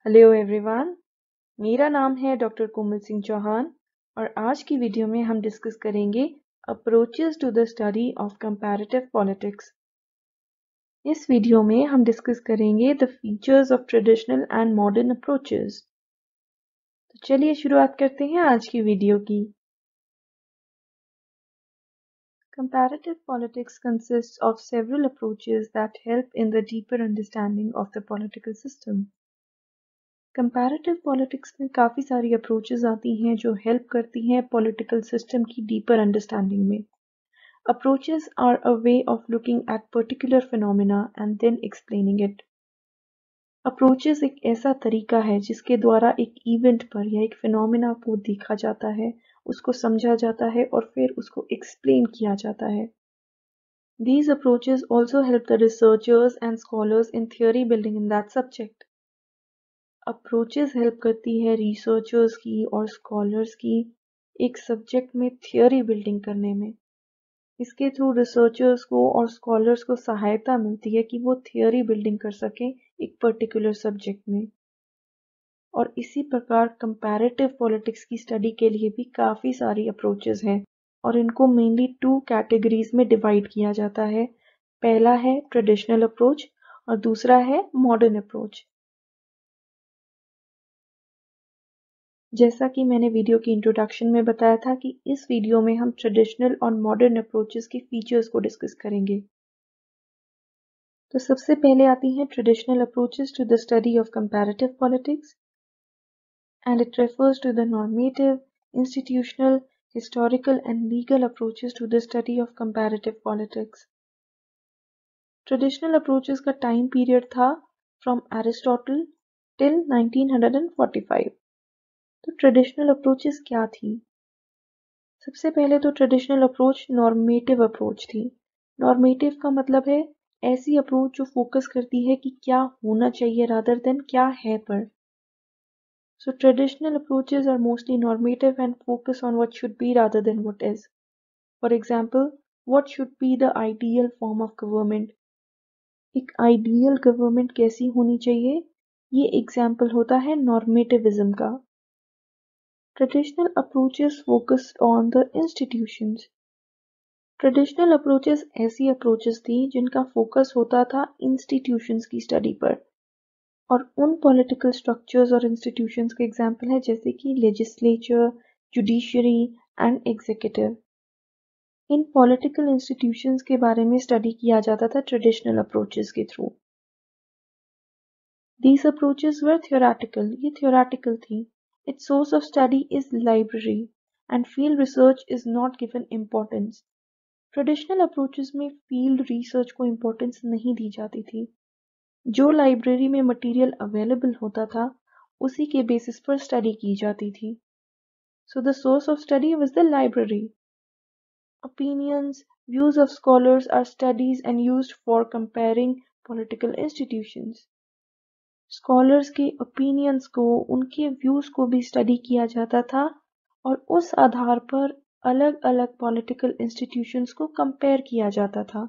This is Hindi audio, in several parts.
हेलो एवरीवन, मेरा नाम है डॉक्टर कोमल सिंह चौहान और आज की वीडियो में हम डिस्कस करेंगे approaches to the study of comparative politics. इस वीडियो में हम डिस्कस करेंगे the features of traditional and modern approaches. तो चलिए शुरुआत करते हैं आज की वीडियो की। Comparative politics consists of several approaches that help in the deeper understanding of the political system. Comparative politics में काफ़ी सारी अप्रोचेस आती हैं जो हेल्प करती हैं पॉलिटिकल सिस्टम की डीपर अंडरस्टैंडिंग में। Approaches are a way of looking at particular phenomena and then explaining it. Approaches एक ऐसा तरीका है जिसके द्वारा एक इवेंट पर या एक फिनोमिना को देखा जाता है, उसको समझा जाता है और फिर उसको एक्सप्लेन किया जाता है। These approaches also help the researchers and scholars in theory building in that subject. Approaches help करती है रिसर्चर्स की और स्कॉलर्स की एक सब्जेक्ट में थियोरी बिल्डिंग करने में। इसके थ्रू रिसर्चर्स को और स्कॉलर्स को सहायता मिलती है कि वो थियोरी बिल्डिंग कर सकें एक पर्टिकुलर सब्जेक्ट में। और इसी प्रकार कंपैरेटिव पॉलिटिक्स की स्टडी के लिए भी काफ़ी सारी अप्रोचेस हैं और इनको मेनली 2 कैटेगरीज में डिवाइड किया जाता है। पहला है ट्रेडिशनल अप्रोच और दूसरा है मॉडर्न अप्रोच। जैसा कि मैंने वीडियो की इंट्रोडक्शन में बताया था कि इस वीडियो में हम ट्रेडिशनल और मॉडर्न अप्रोचेस के फीचर्स को डिस्कस करेंगे। तो सबसे पहले आती हैं traditional approaches to the study of comparative politics and it refers to the normative, institutional, historical and legal approaches to the study of comparative politics. Traditional approaches का टाइम पीरियड था फ्रॉम एरिस्टोटल टिल 1945। तो ट्रेडिशनल अप्रोचेस क्या थी? सबसे पहले तो ट्रेडिशनल अप्रोच नॉर्मेटिव अप्रोच थी। नॉर्मेटिव का मतलब है ऐसी अप्रोच जो फोकस करती है कि क्या होना चाहिए रादर देन क्या है पर। So traditional approaches are mostly normative and focus on what should be rather than what is. For example, what should be the ideal form of government. एक आइडियल गवर्नमेंट कैसी होनी चाहिए, ये एग्जाम्पल होता है नॉर्मेटिविज्म का। Traditional approaches focused on the institutions. Traditional approaches ऐसी अप्रोचेस थी जिनका फोकस होता था इंस्टीट्यूशंस की स्टडी पर और उन पॉलिटिकल स्ट्रक्चर्स और इंस्टीट्यूशंस के एग्जांपल है जैसे कि legislature, judiciary and executive. In political institutions के बारे में स्टडी किया जाता था ट्रेडिशनल अप्रोचेस के through. These approaches were theoretical. ये theoretical थी। Its source of study is library and field research is not given importance. Traditional approaches में फील्ड रिसर्च को इम्पोर्टेंस नहीं दी जाती थी। जो लाइब्रेरी में मटेरियल अवेलेबल होता था उसी के बेसिस पर स्टडी की जाती थी। So the source of study was the library. Opinions, views of scholars are studies and used for comparing political institutions. Scholars के ओपिनियंस को, उनके व्यूज को भी स्टडी किया जाता था और उस आधार पर अलग अलग पॉलिटिकल इंस्टीट्यूशंस को कंपेयर किया जाता था।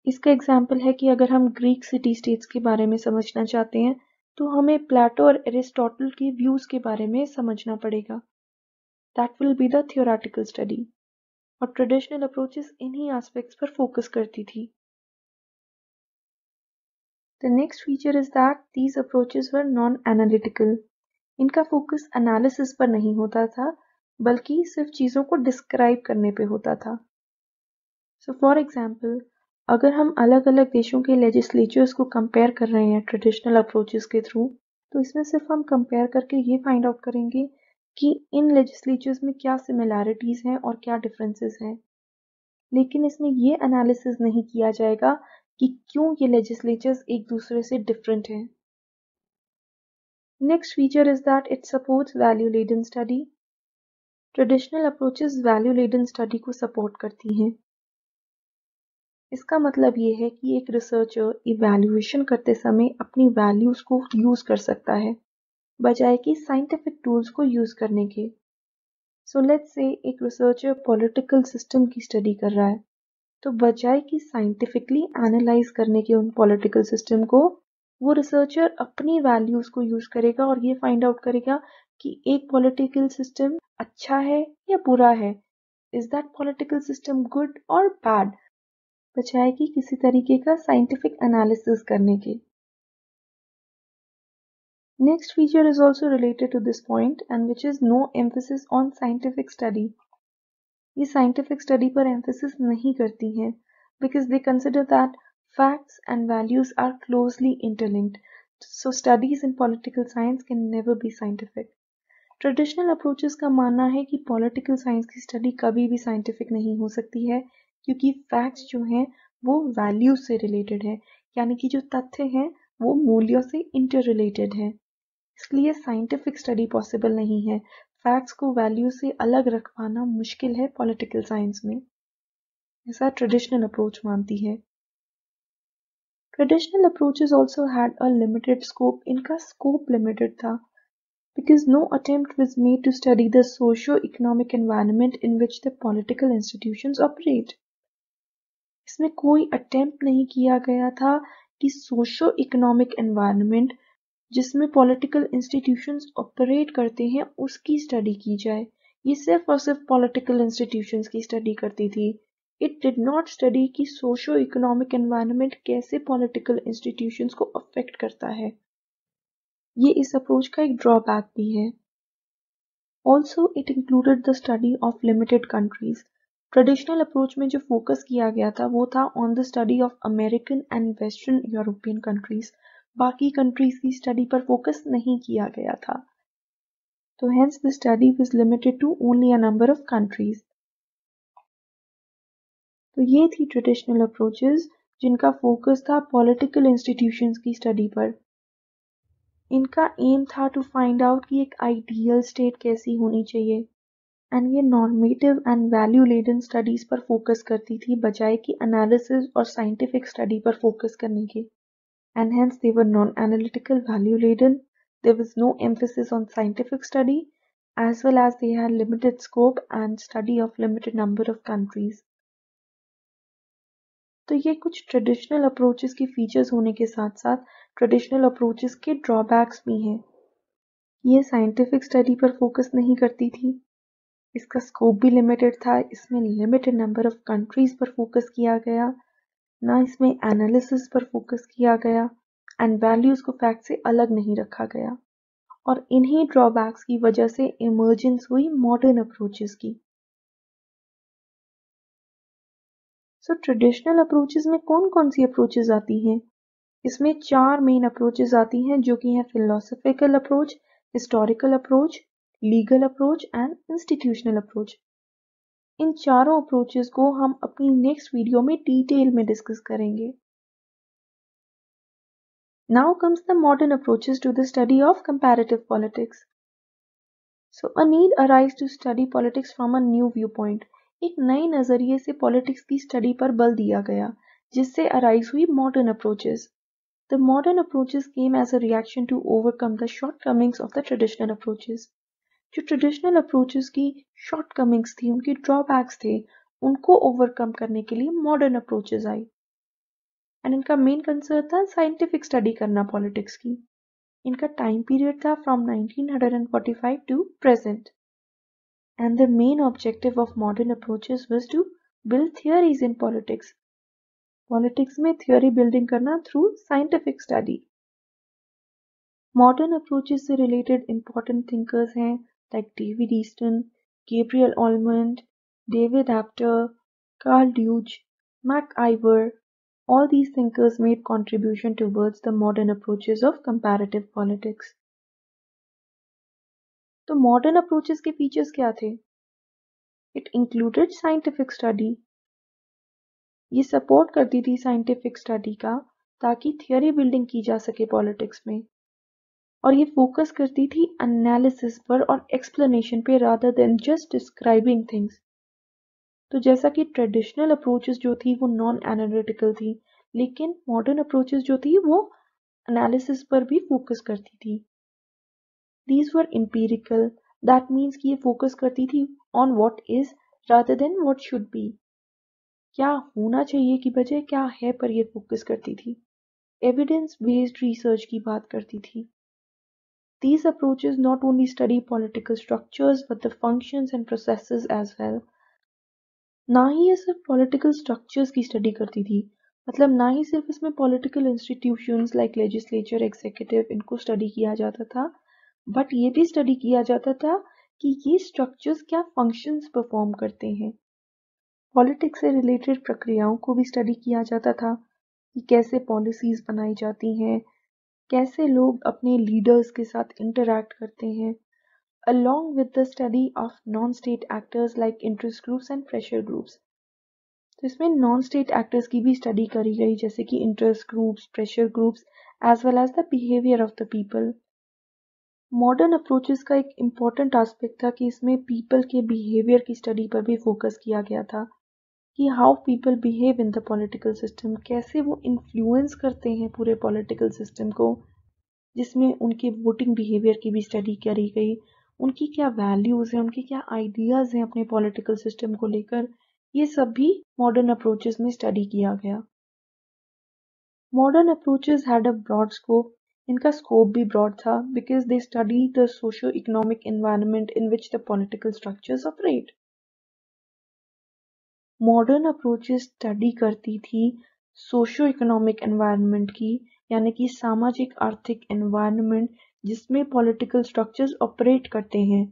इसका एग्जाम्पल है कि अगर हम ग्रीक सिटी स्टेट्स के बारे में समझना चाहते हैं तो हमें प्लेटो और एरिस्टोटल के व्यूज के बारे में समझना पड़ेगा। That will be the theoretical study. और ट्रेडिशनल अप्रोचेस इन्हीं एस्पेक्ट्स पर फोकस करती थी। The next feature is that these approaches were non-analytical. इनका फोकस एनालिसिस पर नहीं होता था बल्कि सिर्फ चीज़ों को डिस्क्राइब करने पे होता था। सो फॉर एग्जाम्पल, अगर हम अलग अलग देशों के लेजिस्लेचर्स को कंपेयर कर रहे हैं ट्रेडिशनल अप्रोचेस के थ्रू, तो इसमें सिर्फ हम कंपेयर करके ये फाइंड आउट करेंगे कि इन लेजिस्लेचर्स में क्या सिमिलैरिटीज़ हैं और क्या डिफरेंसेस हैं, लेकिन इसमें ये एनालिसिस नहीं किया जाएगा कि क्यों ये लेजिस्लेचर्स एक दूसरे से डिफरेंट हैं। Next feature is that it supports value-laden study. Traditional approaches value-laden study को सपोर्ट करती हैं। इसका मतलब ये है कि एक रिसर्चर इवैल्यूएशन करते समय अपनी वैल्यूज को यूज कर सकता है बजाय कि साइंटिफिक टूल्स को यूज करने के। सो लेट्स से एक रिसर्चर पॉलिटिकल सिस्टम की स्टडी कर रहा है, तो बजाय कि साइंटिफिकली एनालाइज करने के उन पॉलिटिकल सिस्टम को, वो रिसर्चर अपनी वैल्यूज को यूज करेगा और ये फाइंड आउट करेगा कि एक पॉलिटिकल सिस्टम अच्छा है या बुरा है, is that political system good और बैड, बजाय कि किसी तरीके का साइंटिफिक एनालिसिस करने के। Next feature is also related to this point and which is no emphasis on scientific study. ये scientific study पर emphasis नहीं करती हैं because they consider that facts and values are closely interlinked. So studies in political science can never be scientific. Traditional approaches का मानना है कि political science की study कभी भी scientific नहीं हो सकती है क्योंकि facts जो हैं वो values से related है, यानी कि जो तथ्य हैं वो मूल्यों से interrelated है। इसलिए साइंटिफिक स्टडी पॉसिबल नहीं है। फैक्ट्स को वैल्यू से अलग रख पाना मुश्किल है पॉलिटिकल साइंस में, ऐसा ट्रेडिशनल अप्रोच मानती है। Traditional approaches also had a limited scope. इनका स्कोप लिमिटेड था because no attempt was made to study the socio-economic environment in which the political institutions operate. इसमें कोई अटेम्प्ट नहीं किया गया था कि सोशो इकोनॉमिक एनवायरनमेंट जिसमें पॉलिटिकल इंस्टीट्यूशंस ऑपरेट करते हैं उसकी स्टडी की जाए। ये सिर्फ और सिर्फ पॉलिटिकल इंस्टीट्यूशंस की स्टडी करती थी। इट डिड नॉट स्टडी कि सोशो इकोनॉमिक एनवायरनमेंट कैसे पॉलिटिकल इंस्टीट्यूशंस को अफेक्ट करता है। ये इस अप्रोच का एक ड्रॉबैक भी है। Also it included the study of limited countries. Traditional approach में जो फोकस किया गया था वो था on the study of American and western European countries. बाकी कंट्रीज की स्टडी पर फोकस नहीं किया गया था, तो hence the study was limited to only a number of countries. तो ये थी ट्रेडिशनल अप्रोचेस जिनका फोकस था पॉलिटिकल इंस्टीट्यूशंस की स्टडी पर। इनका एम था टू फाइंड आउट कि एक आइडियल स्टेट कैसी होनी चाहिए एंड ये normative and value laden studies पर फोकस करती थी बजाय कि एनालिसिस और साइंटिफिक स्टडी पर फोकस करने के। And hence they were non-analytical, value-laden. There was no emphasis on scientific study, as well as they had limited scope and study of limited number of countries. तो ये कुछ ट्रेडिशनल अप्रोचेस के फीचर्स होने के साथ साथ ट्रेडिशनल अप्रोचेस के ड्रॉबैक्स भी हैं। ये साइंटिफिक स्टडी पर फोकस नहीं करती थी, इसका स्कोप भी लिमिटेड था, इसमें लिमिटेड नंबर ऑफ कंट्रीज पर फोकस किया गया, ना इसमें एनालिसिस पर फोकस किया गया एंड वैल्यूज को फैक्ट से अलग नहीं रखा गया। और इन्हीं ड्रॉबैक्स की वजह से इमर्जेंस हुई मॉडर्न अप्रोचेस की। सो ट्रेडिशनल अप्रोचेस में कौन कौन सी अप्रोचेस आती हैं? इसमें 4 मेन अप्रोचेस आती हैं जो कि हैं philosophical approach, historical approach, legal approach and institutional approach. इन चारों अप्रोचेस को हम अपनी नेक्स्ट वीडियो में डिटेल में डिस्कस करेंगे। Now comes the modern approaches to the study of comparative politics. So a need arises to study politics from a new viewpoint. एक नए नजरिए से पॉलिटिक्स की स्टडी पर बल दिया गया जिससे अराइज हुई modern approaches. The modern approaches came as a reaction to overcome the shortcomings of the traditional approaches. जो ट्रेडिशनल अप्रोचेस की शॉर्टकमिंग्स थी, उनकी ड्रॉबैक्स थे, उनको ओवरकम करने के लिए मॉडर्न अप्रोचेस आई एंड इनका मेन कंसर्न था साइंटिफिक स्टडी करना पॉलिटिक्स की। इनका टाइम पीरियड था from 1945 to present. And the main objective of modern approaches was to build theories in politics. Politics में theory building करना through scientific study. Modern approaches से related important thinkers हैं like David Easton, Gabriel Allman, David Apter, Carl Deutsch, Mac Ivor. All these thinkers made contribution towards the modern approaches of comparative politics. तो मॉडर्न अप्रोचेस के फीचर्स क्या थे? It included scientific study. ये सपोर्ट करती थी साइंटिफिक स्टडी का ताकि थियोरी बिल्डिंग की जा सके पॉलिटिक्स में, और ये फोकस करती थी एनालिसिस पर और एक्सप्लेनेशन पे rather than just describing things. तो जैसा कि ट्रेडिशनल अप्रोचेस जो थी वो नॉन एनालिटिकल थी, लेकिन मॉडर्न अप्रोचेस जो थी वो एनालिसिस पर भी फोकस करती थी। These were empirical, that means कि ये फोकस करती थी on what is rather than what should be. क्या होना चाहिए की बजाय क्या है पर ये फोकस करती थी। एविडेंस बेस्ड रिसर्च की बात करती थी। These approaches not only study political structures but the functions and processes as well. ना ही ये सिर्फ पॉलिटिकल स्ट्रक्चर्स की स्टडी करती थी, मतलब ना ही सिर्फ इसमें political institutions like legislature, executive इनको स्टडी किया जाता था, बट ये भी स्टडी किया जाता था कि ये स्ट्रक्चर्स क्या फंक्शंस परफॉर्म करते हैं। पॉलिटिक्स से रिलेटेड प्रक्रियाओं को भी स्टडी किया जाता था कि कैसे पॉलिसीज बनाई जाती हैं, कैसे लोग अपने लीडर्स के साथ इंटरैक्ट करते हैं, along with the study of non-state actors like interest groups and pressure groups. तो इसमें नॉन स्टेट एक्टर्स की भी स्टडी करी गई, जैसे कि interest groups, pressure groups, as well as the behaviour of the people. Modern approaches का एक इम्पॉर्टेंट एस्पेक्ट था कि इसमें पीपल के बिहेवियर की स्टडी पर भी फोकस किया गया था कि how people behave in the political system, कैसे वो इन्फ्लुएंस करते हैं पूरे पॉलिटिकल सिस्टम को, जिसमें उनके वोटिंग बिहेवियर की भी स्टडी करी गई, उनकी क्या वैल्यूज़ हैं, उनके क्या आइडियाज़ हैं अपने पॉलिटिकल सिस्टम को लेकर, ये सब भी मॉडर्न अप्रोचेस में स्टडी किया गया। Modern approaches had a broad scope, इनका स्कोप भी ब्रॉड था because they study the socio economic environment in which the political structures operate. Modern approaches study करती थी सोशो इकोनॉमिक एनवायरनमेंट की, यानी कि सामाजिक आर्थिक एनवायरनमेंट जिसमें पॉलिटिकल स्ट्रक्चर्स ऑपरेट करते हैं,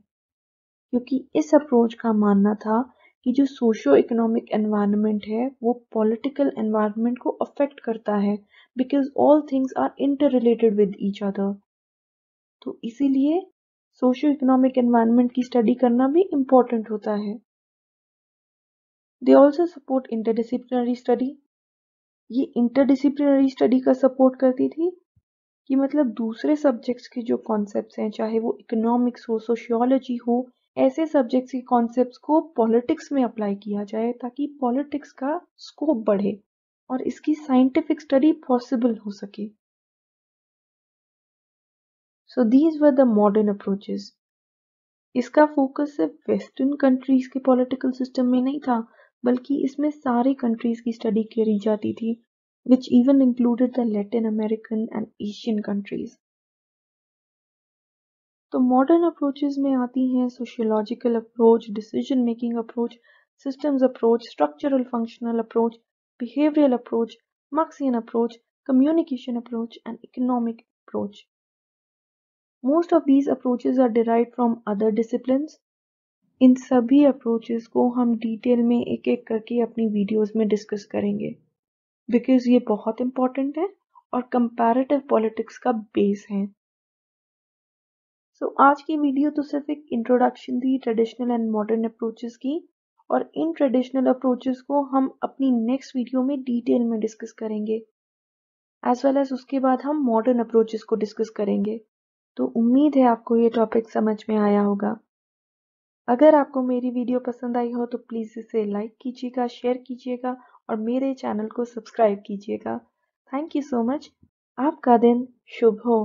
क्योंकि इस अप्रोच का मानना था कि जो सोशो इकोनॉमिक एनवायरनमेंट है वो पॉलिटिकल एनवायरनमेंट को अफेक्ट करता है, because all things are inter related with each other. तो इसीलिए सोशो इकोनॉमिक एनवायरनमेंट की स्टडी करना भी इम्पोर्टेंट होता है। They also support interdisciplinary study. ये इंटरडिसिप्लिनरी स्टडी का सपोर्ट करती थी कि मतलब दूसरे सब्जेक्ट्स के जो कॉन्सेप्ट्स हैं, चाहे वो इकोनॉमिक्स हो, सोशियोलॉजी हो, ऐसे सब्जेक्ट्स के कॉन्सेप्ट्स को पॉलिटिक्स में अप्लाई किया जाए ताकि पॉलिटिक्स का स्कोप बढ़े और इसकी साइंटिफिक स्टडी पॉसिबल हो सके। So these were the modern approaches. इसका फोकस सिर्फ वेस्टर्न कंट्रीज के पॉलिटिकल सिस्टम में नहीं था, बल्कि इसमें सारे कंट्रीज की स्टडी करी जाती थी, which even included the Latin American and Asian countries. तो मॉडर्न अप्रोचेस में आती हैं sociological approach, decision making approach, systems approach, structural functional approach, behavioural approach, Marxian approach, communication approach and economic approach. Most of these approaches are derived from other disciplines. इन सभी अप्रोचेस को हम डिटेल में एक एक करके अपनी वीडियोस में डिस्कस करेंगे, बिकॉज ये बहुत इंपॉर्टेंट है और कंपैरेटिव पॉलिटिक्स का बेस है। आज की वीडियो तो सिर्फ एक इंट्रोडक्शन थी ट्रेडिशनल एंड मॉडर्न अप्रोचेस की, और इन ट्रेडिशनल अप्रोचेस को हम अपनी नेक्स्ट वीडियो में डिटेल में डिस्कस करेंगे, एज वेल एज उसके बाद हम मॉडर्न अप्रोचेस को डिस्कस करेंगे। तो उम्मीद है आपको ये टॉपिक समझ में आया होगा। अगर आपको मेरी वीडियो पसंद आई हो तो प्लीज़ इसे लाइक कीजिएगा, शेयर कीजिएगा और मेरे चैनल को सब्सक्राइब कीजिएगा। Thank you so much. आपका दिन शुभ हो।